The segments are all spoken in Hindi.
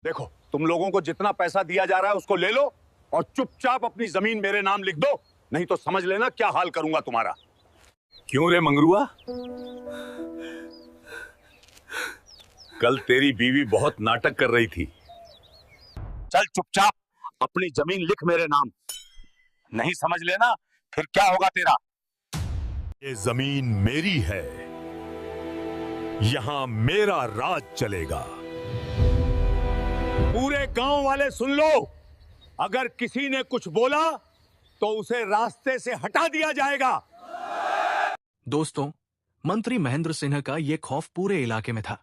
देखो, तुम लोगों को जितना पैसा दिया जा रहा है उसको ले लो और चुपचाप अपनी जमीन मेरे नाम लिख दो, नहीं तो समझ लेना क्या हाल करूंगा तुम्हारा। क्यों रे मंगरुआ? कल तेरी बीवी बहुत नाटक कर रही थी। चल चुपचाप अपनी जमीन लिख मेरे नाम, नहीं समझ लेना फिर क्या होगा तेरा। ये जमीन मेरी है, यहां मेरा राज चलेगा। पूरे गांव वाले सुन लो, अगर किसी ने कुछ बोला तो उसे रास्ते से हटा दिया जाएगा। दोस्तों, मंत्री महेंद्र सिन्हा का यह खौफ पूरे इलाके में था।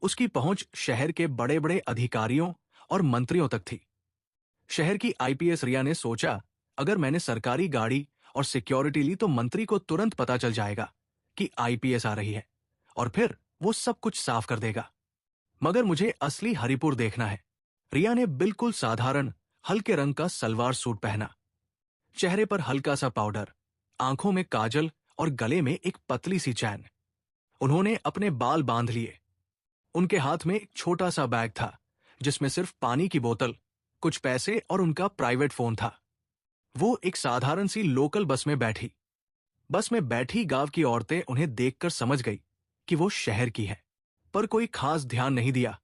उसकी पहुंच शहर के बड़े बड़े अधिकारियों और मंत्रियों तक थी। शहर की आईपीएस रिया ने सोचा, अगर मैंने सरकारी गाड़ी और सिक्योरिटी ली तो मंत्री को तुरंत पता चल जाएगा कि आईपीएस आ रही है और फिर वो सब कुछ साफ कर देगा। मगर मुझे असली हरिपुर देखना है। रिया ने बिल्कुल साधारण हल्के रंग का सलवार सूट पहना, चेहरे पर हल्का सा पाउडर, आंखों में काजल और गले में एक पतली सी चैन। उन्होंने अपने बाल बांध लिए। उनके हाथ में एक छोटा सा बैग था जिसमें सिर्फ पानी की बोतल, कुछ पैसे और उनका प्राइवेट फोन था। वो एक साधारण सी लोकल बस में बैठी। बस में बैठी गांव की औरतें उन्हें देखकर समझ गई कि वो शहर की है, पर कोई खास ध्यान नहीं दिया।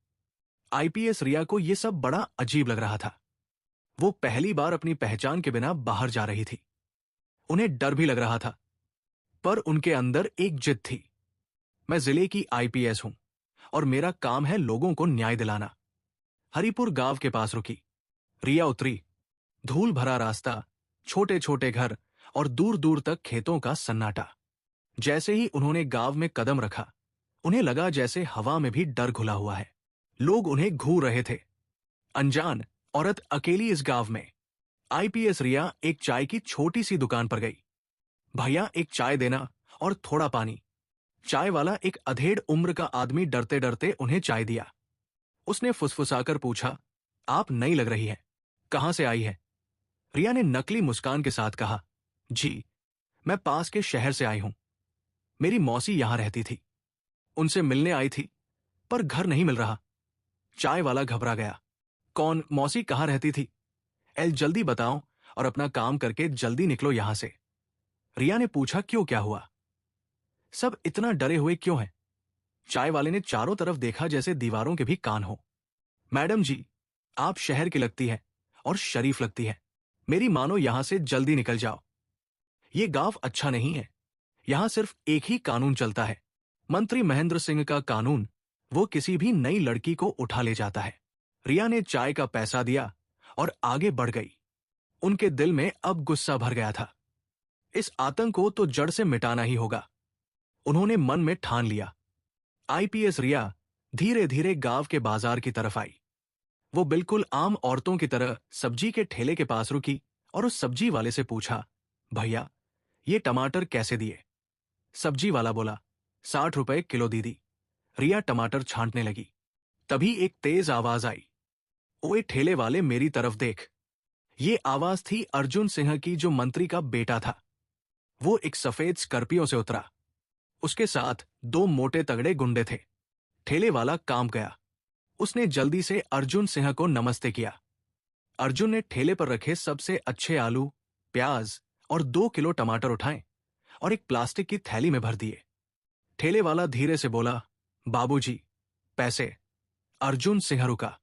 आईपीएस रिया को यह सब बड़ा अजीब लग रहा था। वो पहली बार अपनी पहचान के बिना बाहर जा रही थी। उन्हें डर भी लग रहा था, पर उनके अंदर एक जिद थी। मैं जिले की आईपीएस हूं और मेरा काम है लोगों को न्याय दिलाना। हरिपुर गांव के पास रुकी। रिया उतरी। धूल भरा रास्ता, छोटे छोटे घर और दूर दूर तक खेतों का सन्नाटा। जैसे ही उन्होंने गांव में कदम रखा, उन्हें लगा जैसे हवा में भी डर घुला हुआ है। लोग उन्हें घूर रहे थे। अनजान औरत अकेली इस गांव में। आईपीएस रिया एक चाय की छोटी सी दुकान पर गई। भैया, एक चाय देना और थोड़ा पानी। चाय वाला, एक अधेड़ उम्र का आदमी, डरते डरते उन्हें चाय दिया। उसने फुसफुसाकर पूछा, आप नई लग रही है, कहां से आई है? रिया ने नकली मुस्कान के साथ कहा, जी, मैं पास के शहर से आई हूं। मेरी मौसी यहां रहती थी, उनसे मिलने आई थी, पर घर नहीं मिल रहा। चाय वाला घबरा गया। कौन मौसी? कहां रहती थी? जल्दी बताओ और अपना काम करके जल्दी निकलो यहां से। रिया ने पूछा, क्यों, क्या हुआ? सब इतना डरे हुए क्यों हैं? चाय वाले ने चारों तरफ देखा जैसे दीवारों के भी कान हो। मैडम जी, आप शहर की लगती है और शरीफ लगती है। मेरी मानो यहां से जल्दी निकल जाओ। ये गांव अच्छा नहीं है। यहां सिर्फ एक ही कानून चलता है, मंत्री महेंद्र सिंह का कानून। वो किसी भी नई लड़की को उठा ले जाता है। रिया ने चाय का पैसा दिया और आगे बढ़ गई। उनके दिल में अब गुस्सा भर गया था। इस आतंक को तो जड़ से मिटाना ही होगा। उन्होंने मन में ठान लिया। आईपीएस रिया धीरे धीरे गांव के बाजार की तरफ आई। वो बिल्कुल आम औरतों की तरह सब्जी के ठेले के पास रुकी और उस सब्जी वाले से पूछा, भैया, ये टमाटर कैसे दिए? सब्जी वाला बोला, 60 रुपए किलो दीदी। रिया टमाटर छांटने लगी। तभी एक तेज आवाज आई, ओए ठेले वाले, मेरी तरफ देख। ये आवाज थी अर्जुन सिंह की, जो मंत्री का बेटा था। वो एक सफेद स्कॉर्पियो से उतरा। उसके साथ 2 मोटे तगड़े गुंडे थे। ठेले वाला काम गया। उसने जल्दी से अर्जुन सिंह को नमस्ते किया। अर्जुन ने ठेले पर रखे सबसे अच्छे आलू, प्याज और 2 किलो टमाटर उठाए और एक प्लास्टिक की थैली में भर दिए। ठेले वाला धीरे से बोला, बाबूजी, पैसे। अर्जुन सिंह रुका।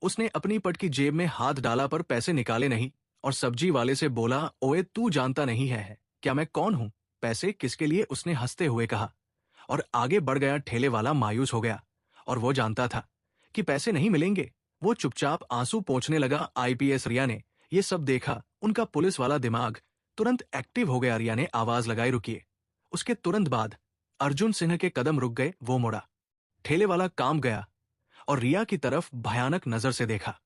उसने अपनी पट की जेब में हाथ डाला पर पैसे निकाले नहीं और सब्जी वाले से बोला, ओए तू जानता नहीं है क्या मैं कौन हूं? पैसे किसके लिए? उसने हंसते हुए कहा और आगे बढ़ गया। ठेले वाला मायूस हो गया और वो जानता था कि पैसे नहीं मिलेंगे। वो चुपचाप आंसू पोंछने लगा। आईपीएस रिया ने ये सब देखा। उनका पुलिस वाला दिमाग तुरंत एक्टिव हो गया। रिया ने आवाज लगाई, रुकिए। उसके तुरंत बाद अर्जुन सिंह के कदम रुक गए। वो मुड़ा। ठेले वाला काम गया और रिया की तरफ भयानक नजर से देखा।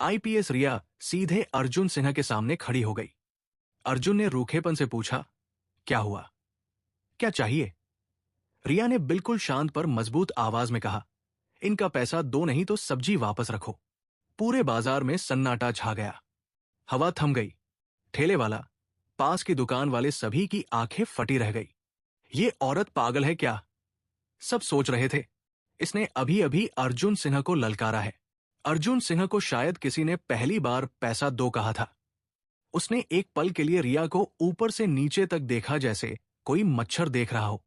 आईपीएस रिया सीधे अर्जुन सिन्हा के सामने खड़ी हो गई। अर्जुन ने रूखेपन से पूछा, क्या हुआ, क्या चाहिए? रिया ने बिल्कुल शांत पर मजबूत आवाज में कहा, इनका पैसा दो, नहीं तो सब्जी वापस रखो। पूरे बाजार में सन्नाटा छा गया। हवा थम गई। ठेले वाला, पास की दुकान वाले, सभी की आंखें फटी रह गई। ये औरत पागल है क्या? सब सोच रहे थे। इसने अभी अभी अर्जुन सिन्हा को ललकारा है। अर्जुन सिंह को शायद किसी ने पहली बार पैसा दो कहा था। उसने एक पल के लिए रिया को ऊपर से नीचे तक देखा जैसे कोई मच्छर देख रहा हो।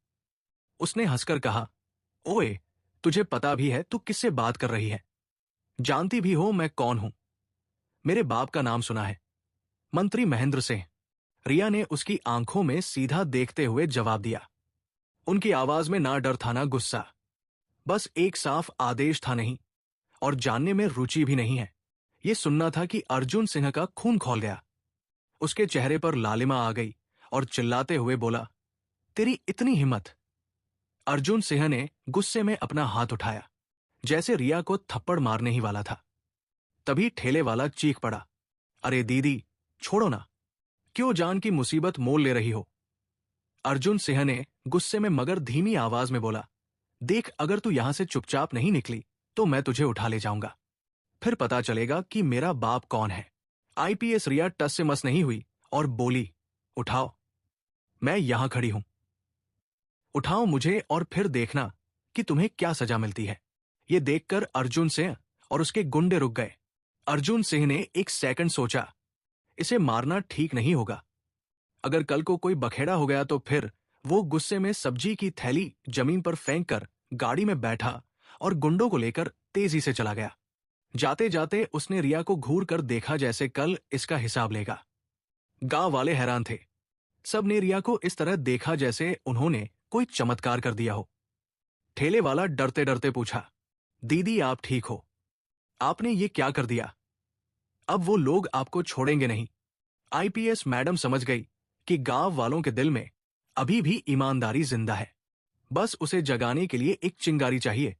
उसने हंसकर कहा, ओए, तुझे पता भी है तू किससे बात कर रही है? जानती भी हो मैं कौन हूं? मेरे बाप का नाम सुना है, मंत्री महेंद्र सिंह। रिया ने उसकी आंखों में सीधा देखते हुए जवाब दिया। उनकी आवाज में ना डर था ना गुस्सा, बस एक साफ आदेश था, नहीं और जानने में रुचि भी नहीं है। यह सुनना था कि अर्जुन सिंह का खून खौल गया। उसके चेहरे पर लालिमा आ गई और चिल्लाते हुए बोला, तेरी इतनी हिम्मत? अर्जुन सिंह ने गुस्से में अपना हाथ उठाया, जैसे रिया को थप्पड़ मारने ही वाला था। तभी ठेले वाला चीख पड़ा, अरे दीदी, छोड़ो ना, क्यों जान की मुसीबत मोल ले रही हो? अर्जुन सिंह ने गुस्से में मगर धीमी आवाज में बोला, देख, अगर तू यहां से चुपचाप नहीं निकली तो मैं तुझे उठा ले जाऊंगा। फिर पता चलेगा कि मेरा बाप कौन है। आईपीएस रिया टस से मस नहीं हुई और बोली, उठाओ, मैं यहां खड़ी हूं। उठाओ मुझे और फिर देखना कि तुम्हें क्या सजा मिलती है। यह देखकर अर्जुन सिंह और उसके गुंडे रुक गए। अर्जुन सिंह ने एक सेकंड सोचा, इसे मारना ठीक नहीं होगा। अगर कल को कोई बखेड़ा हो गया तो फिर। वो गुस्से में सब्जी की थैली जमीन पर फेंक कर गाड़ी में बैठा और गुंडों को लेकर तेजी से चला गया। जाते जाते उसने रिया को घूर कर देखा जैसे कल इसका हिसाब लेगा। गांव वाले हैरान थे। सब ने रिया को इस तरह देखा जैसे उन्होंने कोई चमत्कार कर दिया हो। ठेले वाला डरते डरते पूछा, दीदी आप ठीक हो? आपने ये क्या कर दिया? अब वो लोग आपको छोड़ेंगे नहीं। आईपीएस मैडम समझ गई कि गांव वालों के दिल में अभी भी ईमानदारी जिंदा है। बस उसे जगाने के लिए एक चिंगारी चाहिए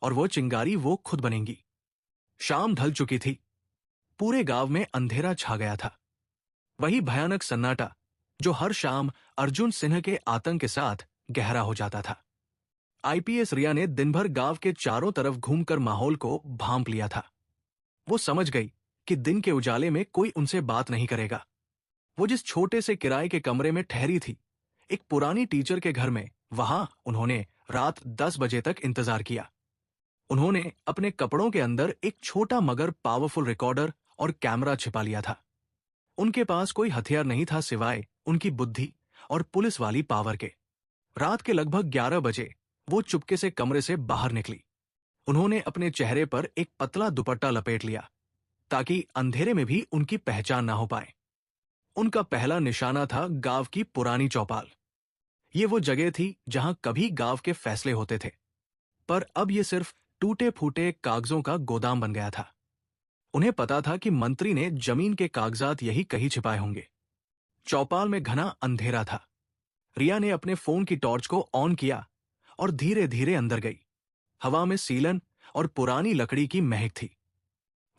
और वो चिंगारी वो खुद बनेगी। शाम ढल चुकी थी। पूरे गांव में अंधेरा छा गया था। वही भयानक सन्नाटा जो हर शाम अर्जुन सिंह के आतंक के साथ गहरा हो जाता था। आईपीएस रिया ने दिन भर गांव के चारों तरफ घूमकर माहौल को भांप लिया था। वो समझ गई कि दिन के उजाले में कोई उनसे बात नहीं करेगा। वो जिस छोटे से किराए के कमरे में ठहरी थी, एक पुरानी टीचर के घर में, वहां उन्होंने रात 10 बजे तक इंतजार किया। उन्होंने अपने कपड़ों के अंदर एक छोटा मगर पावरफुल रिकॉर्डर और कैमरा छिपा लिया था। उनके पास कोई हथियार नहीं था सिवाय उनकी बुद्धि और पुलिस वाली पावर के। रात के लगभग 11 बजे वो चुपके से कमरे से बाहर निकली। उन्होंने अपने चेहरे पर एक पतला दुपट्टा लपेट लिया ताकि अंधेरे में भी उनकी पहचान ना हो पाए। उनका पहला निशाना था गांव की पुरानी चौपाल। ये वो जगह थी जहां कभी गांव के फैसले होते थे, पर अब ये सिर्फ टूटे फूटे कागजों का गोदाम बन गया था। उन्हें पता था कि मंत्री ने जमीन के कागजात यही कहीं छिपाए होंगे। चौपाल में घना अंधेरा था। रिया ने अपने फोन की टॉर्च को ऑन किया और धीरे धीरे अंदर गई। हवा में सीलन और पुरानी लकड़ी की महक थी।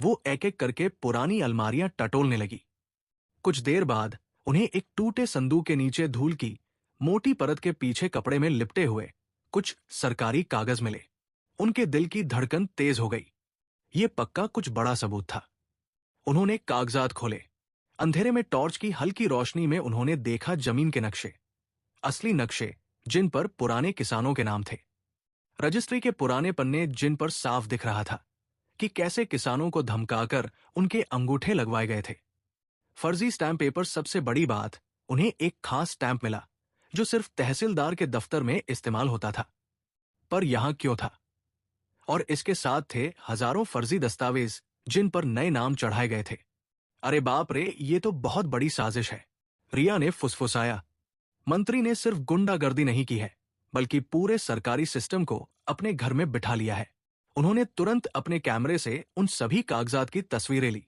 वो एक एक करके पुरानी अलमारियां टटोलने लगी। कुछ देर बाद उन्हें एक टूटे संदूक के नीचे धूल की मोटी परत के पीछे कपड़े में लिपटे हुए कुछ सरकारी कागज मिले। उनके दिल की धड़कन तेज हो गई। ये पक्का कुछ बड़ा सबूत था। उन्होंने कागजात खोले। अंधेरे में टॉर्च की हल्की रोशनी में उन्होंने देखा जमीन के नक्शे, असली नक्शे जिन पर पुराने किसानों के नाम थे। रजिस्ट्री के पुराने पन्ने जिन पर साफ दिख रहा था कि कैसे किसानों को धमकाकर उनके अंगूठे लगवाए गए थे। फर्जी स्टैंप पेपर सबसे बड़ी बात, उन्हें एक खास स्टैंप मिला जो सिर्फ तहसीलदार के दफ्तर में इस्तेमाल होता था। पर यहां क्यों था? और इसके साथ थे हजारों फर्जी दस्तावेज जिन पर नए नाम चढ़ाए गए थे। अरे बाप रे, ये तो बहुत बड़ी साजिश है। रिया ने फुसफुसाया, मंत्री ने सिर्फ गुंडागर्दी नहीं की है, बल्कि पूरे सरकारी सिस्टम को अपने घर में बिठा लिया है। उन्होंने तुरंत अपने कैमरे से उन सभी कागजात की तस्वीरें ली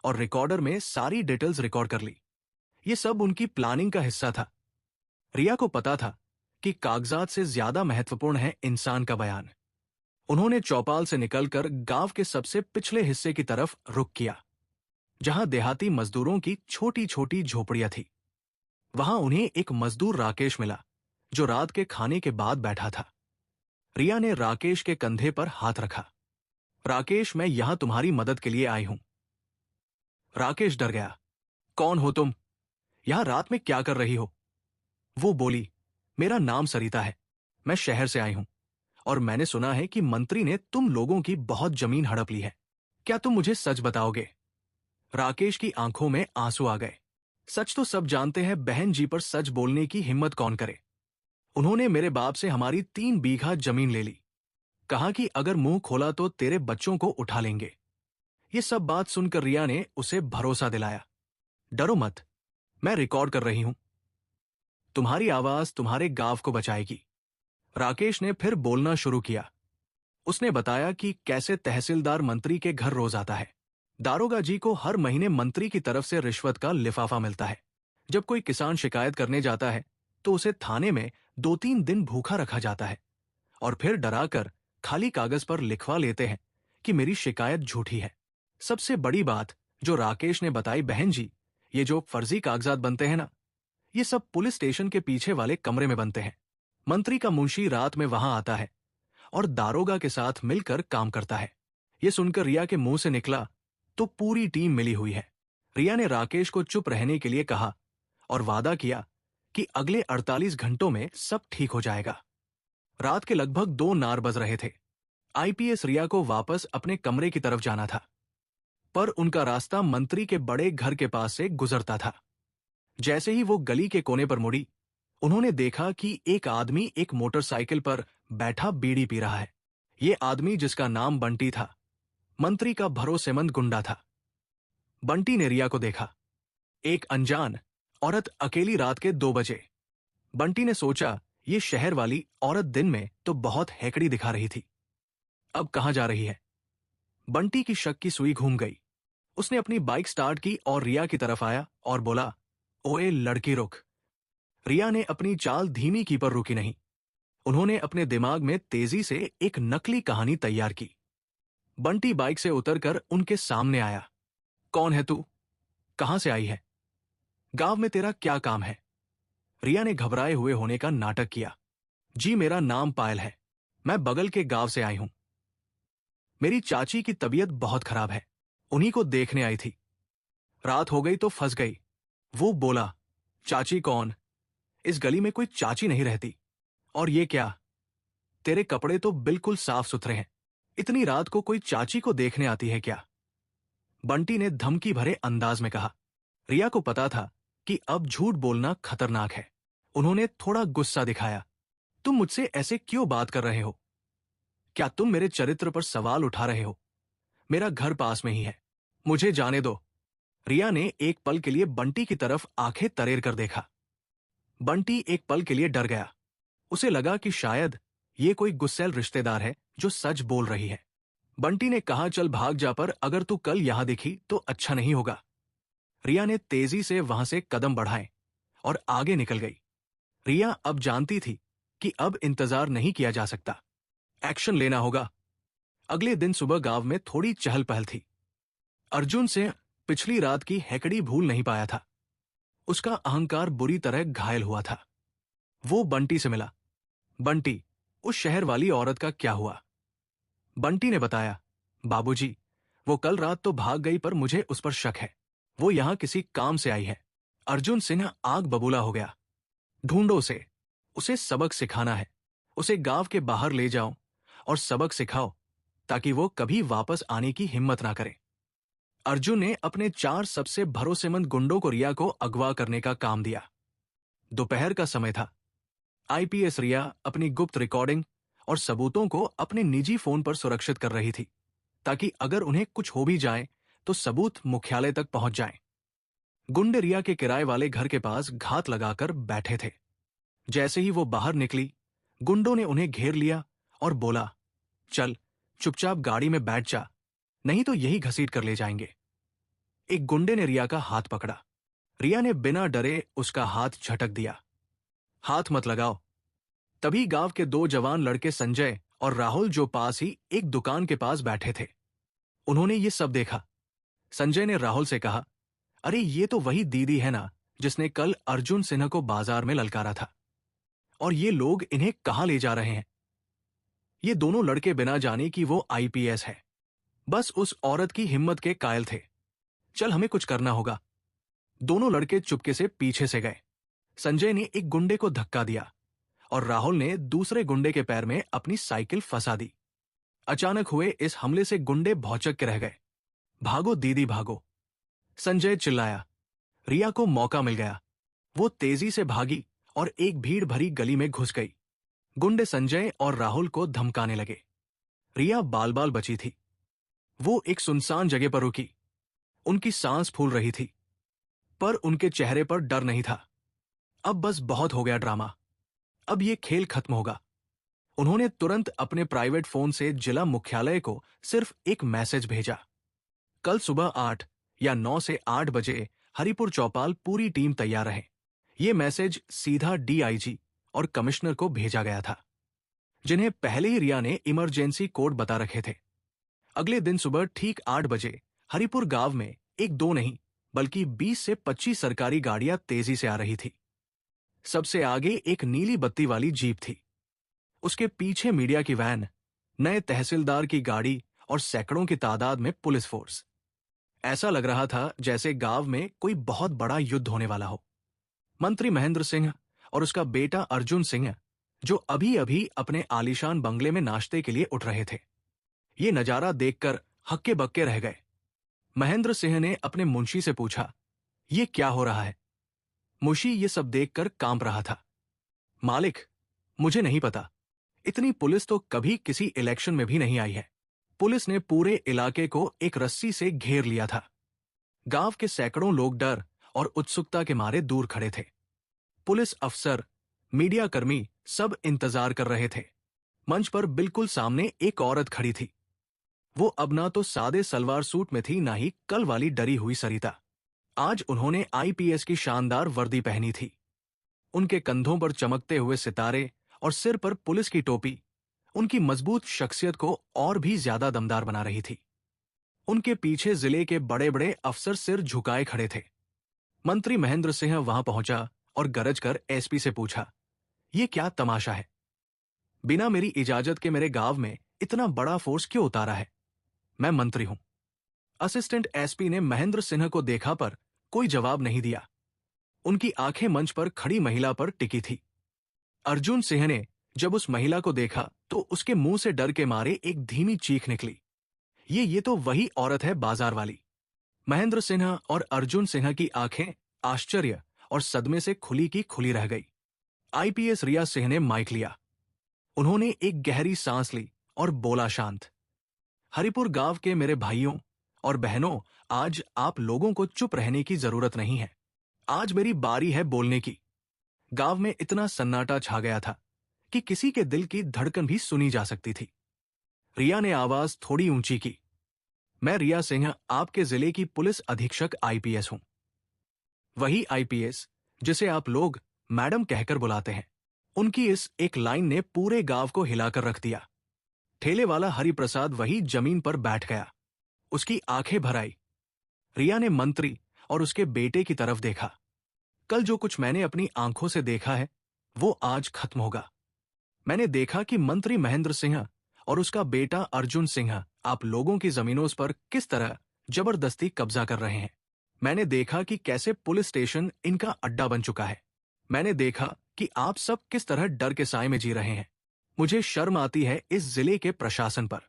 और रिकॉर्डर में सारी डिटेल्स रिकॉर्ड कर ली। ये सब उनकी प्लानिंग का हिस्सा था। रिया को पता था कि कागजात से ज्यादा महत्वपूर्ण है इंसान का बयान। उन्होंने चौपाल से निकलकर गांव के सबसे पिछले हिस्से की तरफ रुख किया, जहां देहाती मजदूरों की छोटी छोटी झोपड़ियां थी। वहां उन्हें एक मजदूर राकेश मिला जो रात के खाने के बाद बैठा था। रिया ने राकेश के कंधे पर हाथ रखा। राकेश, मैं यहां तुम्हारी मदद के लिए आई हूं। राकेश डर गया। कौन हो तुम? यहां रात में क्या कर रही हो? वो बोली, मेरा नाम सरिता है, मैं शहर से आई हूं और मैंने सुना है कि मंत्री ने तुम लोगों की बहुत जमीन हड़प ली है। क्या तुम मुझे सच बताओगे? राकेश की आंखों में आंसू आ गए। सच तो सब जानते हैं, बहन जी पर सच बोलने की हिम्मत कौन करे? उन्होंने मेरे बाप से हमारी 3 बीघा जमीन ले ली। कहा कि अगर मुंह खोला तो तेरे बच्चों को उठा लेंगे। ये सब बात सुनकर रिया ने उसे भरोसा दिलाया। डरो मत, मैं रिकॉर्ड कर रही हूं। तुम्हारी आवाज तुम्हारे गांव को बचाएगी। राकेश ने फिर बोलना शुरू किया। उसने बताया कि कैसे तहसीलदार मंत्री के घर रोज आता है। दारोगा जी को हर महीने मंत्री की तरफ से रिश्वत का लिफाफा मिलता है। जब कोई किसान शिकायत करने जाता है तो उसे थाने में 2-3 दिन भूखा रखा जाता है और फिर डराकर खाली कागज पर लिखवा लेते हैं कि मेरी शिकायत झूठी है। सबसे बड़ी बात जो राकेश ने बताई, बहन जी, ये जो फर्जी कागजात बनते हैं ना, ये सब पुलिस स्टेशन के पीछे वाले कमरे में बनते हैं। मंत्री का मुंशी रात में वहां आता है और दारोगा के साथ मिलकर काम करता है। ये सुनकर रिया के मुंह से निकला तो पूरी टीम मिली हुई है। रिया ने राकेश को चुप रहने के लिए कहा और वादा किया कि अगले 48 घंटों में सब ठीक हो जाएगा। रात के लगभग 2 नार बज रहे थे। आईपीएस रिया को वापस अपने कमरे की तरफ जाना था, पर उनका रास्ता मंत्री के बड़े घर के पास से गुजरता था। जैसे ही वो गली के कोने पर मुड़ी, उन्होंने देखा कि एक आदमी एक मोटरसाइकिल पर बैठा बीड़ी पी रहा है। ये आदमी, जिसका नाम बंटी था, मंत्री का भरोसेमंद गुंडा था। बंटी ने रिया को देखा। एक अनजान औरत अकेली रात के 2 बजे। बंटी ने सोचा ये शहर वाली औरत दिन में तो बहुत हैकड़ी दिखा रही थी, अब कहां जा रही है? बंटी की शक की सुई घूम गई। उसने अपनी बाइक स्टार्ट की और रिया की तरफ आया और बोला, ओए लड़की रुक। रिया ने अपनी चाल धीमी की पर रुकी नहीं। उन्होंने अपने दिमाग में तेजी से एक नकली कहानी तैयार की। बंटी बाइक से उतरकर उनके सामने आया। कौन है तू? कहां से आई है? गांव में तेरा क्या काम है? रिया ने घबराए हुए होने का नाटक किया। जी, मेरा नाम पायल है, मैं बगल के गांव से आई हूं। मेरी चाची की तबीयत बहुत खराब है, उन्हीं को देखने आई थी। रात हो गई तो फंस गई। वो बोला, चाची कौन? इस गली में कोई चाची नहीं रहती। और ये क्या, तेरे कपड़े तो बिल्कुल साफ सुथरे हैं, इतनी रात को कोई चाची को देखने आती है क्या? बंटी ने धमकी भरे अंदाज में कहा। रिया को पता था कि अब झूठ बोलना खतरनाक है। उन्होंने थोड़ा गुस्सा दिखाया। तुम मुझसे ऐसे क्यों बात कर रहे हो? क्या तुम मेरे चरित्र पर सवाल उठा रहे हो? मेरा घर पास में ही है, मुझे जाने दो। रिया ने एक पल के लिए बंटी की तरफ आंखें तरेर कर देखा। बंटी एक पल के लिए डर गया। उसे लगा कि शायद ये कोई गुस्सैल रिश्तेदार है जो सच बोल रही है। बंटी ने कहा, चल भाग जा, पर अगर तू कल यहां दिखी तो अच्छा नहीं होगा। रिया ने तेजी से वहां से कदम बढ़ाए और आगे निकल गई। रिया अब जानती थी कि अब इंतजार नहीं किया जा सकता, एक्शन लेना होगा। अगले दिन सुबह गांव में थोड़ी चहल पहल थी। अर्जुन से पिछली रात की हैकड़ी भूल नहीं पाया था। उसका अहंकार बुरी तरह घायल हुआ था। वो बंटी से मिला। बंटी, उस शहर वाली औरत का क्या हुआ? बंटी ने बताया, बाबूजी, वो कल रात तो भाग गई, पर मुझे उस पर शक है। वो यहां किसी काम से आई है। अर्जुन सिन्हा आग बबूला हो गया। ढूंढो उसे सबक सिखाना है। उसे गांव के बाहर ले जाओ और सबक सिखाओ ताकि वो कभी वापस आने की हिम्मत ना करे। अर्जुन ने अपने 4 सबसे भरोसेमंद गुंडों को रिया को अगवा करने का काम दिया। दोपहर का समय था। आईपीएस रिया अपनी गुप्त रिकॉर्डिंग और सबूतों को अपने निजी फोन पर सुरक्षित कर रही थी, ताकि अगर उन्हें कुछ हो भी जाए तो सबूत मुख्यालय तक पहुंच जाएं। गुंडे रिया के किराए वाले घर के पास घात लगाकर बैठे थे। जैसे ही वो बाहर निकली, गुंडों ने उन्हें घेर लिया और बोला, चल चुपचाप गाड़ी में बैठ जा, नहीं तो यही घसीट कर ले जाएंगे। एक गुंडे ने रिया का हाथ पकड़ा। रिया ने बिना डरे उसका हाथ झटक दिया। हाथ मत लगाओ। तभी गांव के 2 जवान लड़के संजय और राहुल, जो पास ही एक दुकान के पास बैठे थे, उन्होंने ये सब देखा। संजय ने राहुल से कहा, अरे ये तो वही दीदी है ना जिसने कल अर्जुन सिन्हा को बाजार में ललकारा था, और ये लोग इन्हें कहां ले जा रहे हैं? ये दोनों लड़के बिना जाने कि वो आईपीएस है, बस उस औरत की हिम्मत के कायल थे। चल, हमें कुछ करना होगा। दोनों लड़के चुपके से पीछे से गए। संजय ने एक गुंडे को धक्का दिया और राहुल ने दूसरे गुंडे के पैर में अपनी साइकिल फंसा दी। अचानक हुए इस हमले से गुंडे भौचक के रह गए। भागो दीदी भागो। संजय चिल्लाया। रिया को मौका मिल गया। वो तेजी से भागी और एक भीड़ भरी गली में घुस गई। गुंडे संजय और राहुल को धमकाने लगे। रिया बाल बाल बची थी। वो एक सुनसान जगह पर रुकी। उनकी सांस फूल रही थी, पर उनके चेहरे पर डर नहीं था। अब बस बहुत हो गया ड्रामा। अब ये खेल खत्म होगा। उन्होंने तुरंत अपने प्राइवेट फोन से जिला मुख्यालय को सिर्फ एक मैसेज भेजा। कल सुबह 8 या 9 से 8 बजे हरिपुर चौपाल पूरी टीम तैयार रहे। ये मैसेज सीधा डीआईजी और कमिश्नर को भेजा गया था, जिन्हें पहले ही रिया ने इमरजेंसी कोड बता रखे थे। अगले दिन सुबह ठीक 8 बजे हरिपुर गांव में एक दो नहीं बल्कि 20 से 25 सरकारी गाड़ियां तेजी से आ रही थी। सबसे आगे एक नीली बत्ती वाली जीप थी। उसके पीछे मीडिया की वैन, नए तहसीलदार की गाड़ी और सैकड़ों की तादाद में पुलिस फोर्स। ऐसा लग रहा था जैसे गांव में कोई बहुत बड़ा युद्ध होने वाला हो। मंत्री महेंद्र सिंह और उसका बेटा अर्जुन सिंह, जो अभी अभी अपने आलीशान बंगले में नाश्ते के लिए उठ रहे थे, ये नजारा देखकर हक्के बक्के रह गए। महेंद्र सिंह ने अपने मुंशी से पूछा, ये क्या हो रहा है? मुंशी ये सब देखकर कांप रहा था। मालिक, मुझे नहीं पता। इतनी पुलिस तो कभी किसी इलेक्शन में भी नहीं आई है। पुलिस ने पूरे इलाके को एक रस्सी से घेर लिया था। गांव के सैकड़ों लोग डर और उत्सुकता के मारे दूर खड़े थे। पुलिस अफसर, मीडिया कर्मी सब इंतजार कर रहे थे। मंच पर बिल्कुल सामने एक औरत खड़ी थी। वो अब ना तो सादे सलवार सूट में थी, ना ही कल वाली डरी हुई सरिता। आज उन्होंने आईपीएस की शानदार वर्दी पहनी थी। उनके कंधों पर चमकते हुए सितारे और सिर पर पुलिस की टोपी उनकी मजबूत शख्सियत को और भी ज्यादा दमदार बना रही थी। उनके पीछे जिले के बड़े बड़े अफसर सिर झुकाए खड़े थे। मंत्री महेंद्र सिंह वहां पहुंचा और गरज कर एसपी से पूछा, ये क्या तमाशा है? बिना मेरी इजाजत के मेरे गांव में इतना बड़ा फोर्स क्यों उतारा है? मैं मंत्री हूं। असिस्टेंट एसपी ने महेंद्र सिंह को देखा पर कोई जवाब नहीं दिया। उनकी आंखें मंच पर खड़ी महिला पर टिकी थी। अर्जुन सिंह ने जब उस महिला को देखा तो उसके मुंह से डर के मारे एक धीमी चीख निकली। ये तो वही औरत है, बाजार वाली। महेंद्र सिंह और अर्जुन सिंह की आंखें आश्चर्य और सदमे से खुली की खुली रह गई। आईपीएस रिया सिंह ने माइक लिया। उन्होंने एक गहरी सांस ली और बोला शांत, हरिपुर गांव के मेरे भाइयों और बहनों, आज आप लोगों को चुप रहने की जरूरत नहीं है। आज मेरी बारी है बोलने की। गांव में इतना सन्नाटा छा गया था कि किसी के दिल की धड़कन भी सुनी जा सकती थी। रिया ने आवाज थोड़ी ऊंची की, मैं रिया सिंह, आपके जिले की पुलिस अधीक्षक आईपीएस हूं। वही आईपीएस जिसे आप लोग मैडम कहकर बुलाते हैं। उनकी इस एक लाइन ने पूरे गांव को हिलाकर रख दिया। ठेले वाला हरिप्रसाद वही जमीन पर बैठ गया। उसकी आंखें भर आई। रिया ने मंत्री और उसके बेटे की तरफ देखा। कल जो कुछ मैंने अपनी आंखों से देखा है वो आज खत्म होगा। मैंने देखा कि मंत्री महेंद्र सिंह और उसका बेटा अर्जुन सिंह आप लोगों की जमीनों पर किस तरह जबरदस्ती कब्जा कर रहे हैं। मैंने देखा कि कैसे पुलिस स्टेशन इनका अड्डा बन चुका है। मैंने देखा कि आप सब किस तरह डर के साए में जी रहे हैं। मुझे शर्म आती है इस जिले के प्रशासन पर।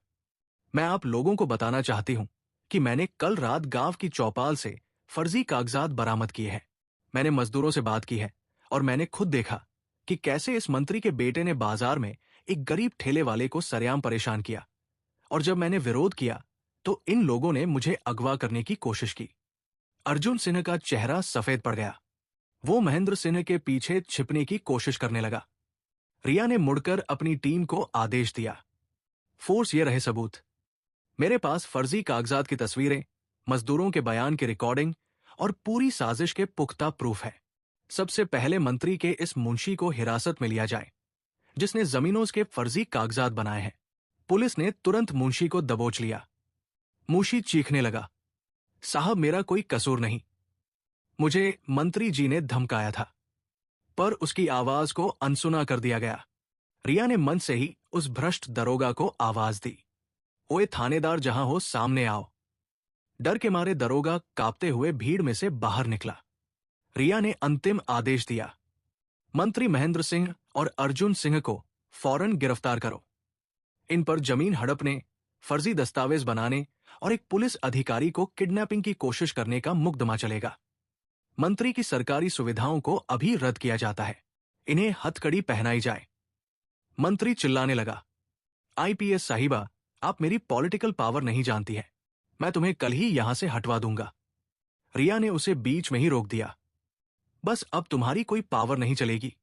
मैं आप लोगों को बताना चाहती हूं कि मैंने कल रात गांव की चौपाल से फर्जी कागजात बरामद किए हैं। मैंने मजदूरों से बात की है और मैंने खुद देखा कि कैसे इस मंत्री के बेटे ने बाजार में एक गरीब ठेले वाले को सरेआम परेशान किया, और जब मैंने विरोध किया तो इन लोगों ने मुझे अगवा करने की कोशिश की। अर्जुन सिंह का चेहरा सफेद पड़ गया। वो महेंद्र सिंह के पीछे छिपने की कोशिश करने लगा। रिया ने मुड़कर अपनी टीम को आदेश दिया, फोर्स, ये रहे सबूत। मेरे पास फर्जी कागजात की तस्वीरें, मजदूरों के बयान की रिकॉर्डिंग और पूरी साजिश के पुख्ता प्रूफ है। सबसे पहले मंत्री के इस मुंशी को हिरासत में लिया जाए जिसने जमीनों के फर्जी कागजात बनाए हैं। पुलिस ने तुरंत मुंशी को दबोच लिया। मुंशी चीखने लगा, साहब मेरा कोई कसूर नहीं, मुझे मंत्री जी ने धमकाया था। पर उसकी आवाज को अनसुना कर दिया गया। रिया ने मन से ही उस भ्रष्ट दरोगा को आवाज दी, ओए थानेदार जहां हो सामने आओ। डर के मारे दरोगा कांपते हुए भीड़ में से बाहर निकला। रिया ने अंतिम आदेश दिया, मंत्री महेंद्र सिंह और अर्जुन सिंह को फौरन गिरफ्तार करो। इन पर जमीन हड़पने, फर्जी दस्तावेज बनाने और एक पुलिस अधिकारी को किडनैपिंग की कोशिश करने का मुकदमा चलेगा। मंत्री की सरकारी सुविधाओं को अभी रद्द किया जाता है, इन्हें हथकड़ी पहनाई जाए। मंत्री चिल्लाने लगा, आईपीएस साहिबा, आप मेरी पॉलिटिकल पावर नहीं जानती है, मैं तुम्हें कल ही यहां से हटवा दूंगा। रिया ने उसे बीच में ही रोक दिया, बस अब तुम्हारी कोई पावर नहीं चलेगी।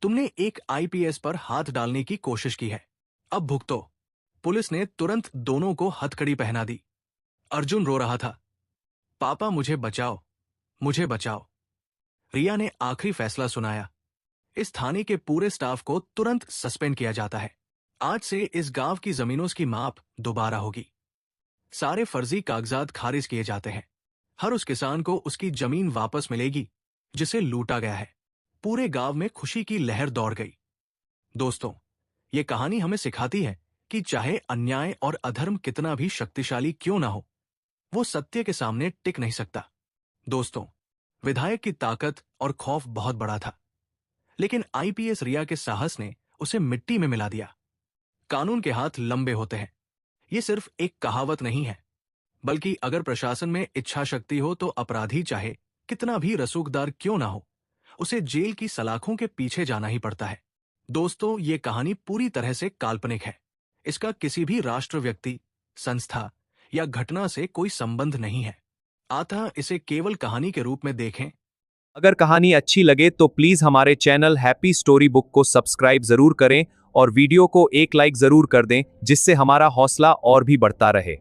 तुमने एक आईपीएस पर हाथ डालने की कोशिश की है, अब भुगतो। पुलिस ने तुरंत दोनों को हथकड़ी पहना दी। अर्जुन रो रहा था, पापा मुझे बचाओ, मुझे बचाओ। रिया ने आखिरी फैसला सुनाया, इस थाने के पूरे स्टाफ को तुरंत सस्पेंड किया जाता है। आज से इस गांव की जमीनों की माप दोबारा होगी। सारे फर्जी कागजात खारिज किए जाते हैं। हर उस किसान को उसकी जमीन वापस मिलेगी जिसे लूटा गया है। पूरे गांव में खुशी की लहर दौड़ गई। दोस्तों, ये कहानी हमें सिखाती है कि चाहे अन्याय और अधर्म कितना भी शक्तिशाली क्यों ना हो, वो सत्य के सामने टिक नहीं सकता। दोस्तों, विधायक की ताकत और खौफ बहुत बड़ा था, लेकिन आईपीएस रिया के साहस ने उसे मिट्टी में मिला दिया। कानून के हाथ लंबे होते हैं, ये सिर्फ एक कहावत नहीं है, बल्कि अगर प्रशासन में इच्छा शक्ति हो तो अपराधी चाहे कितना भी रसूखदार क्यों ना हो, उसे जेल की सलाखों के पीछे जाना ही पड़ता है। दोस्तों, ये कहानी पूरी तरह से काल्पनिक है। इसका किसी भी राष्ट्र, व्यक्ति, संस्था या घटना से कोई संबंध नहीं है। अतः इसे केवल कहानी के रूप में देखें। अगर कहानी अच्छी लगे तो प्लीज हमारे चैनल हैप्पी स्टोरी बुक को सब्सक्राइब जरूर करें और वीडियो को एक लाइक जरूर कर दें, जिससे हमारा हौसला और भी बढ़ता रहे।